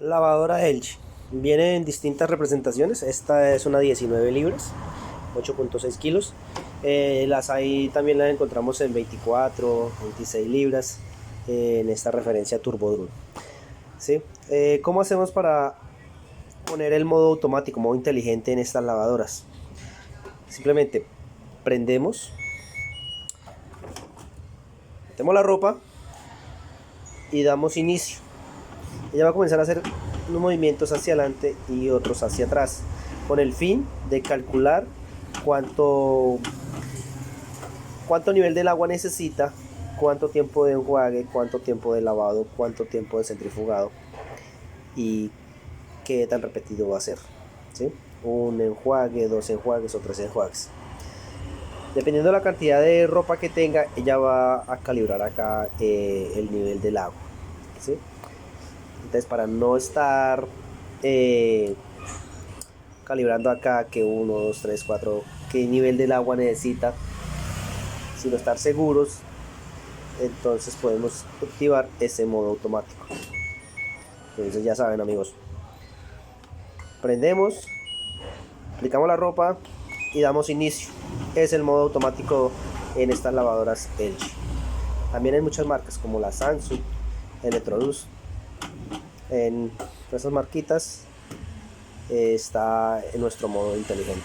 Lavadora LG. Viene en distintas representaciones. Esta es una 19 libras, 8.6 kilos. También las encontramos en 24, 26 libras, en esta referencia Turbodrone. ¿Sí? ¿Cómo hacemos para poner el modo automático, modo inteligente en estas lavadoras? Simplemente prendemos, metemos la ropa y damos inicio. Ella va a comenzar a hacer unos movimientos hacia adelante y otros hacia atrás, con el fin de calcular cuánto nivel del agua necesita, cuánto tiempo de enjuague, cuánto tiempo de lavado, cuánto tiempo de centrifugado y qué tan repetido va a ser, ¿sí? Un enjuague, dos enjuagues o tres enjuagues. Dependiendo de la cantidad de ropa que tenga, ella va a calibrar acá el nivel del agua, ¿sí? Entonces, para no estar calibrando acá que 1, 2, 3, 4, qué nivel del agua necesita, sino estar seguros, entonces podemos activar ese modo automático. Entonces ya saben, amigos, prendemos, aplicamos la ropa y damos inicio. Es el modo automático en estas lavadoras LG. También hay muchas marcas como la Samsung, Electrolux. En esas marquitas está en nuestro modo inteligente.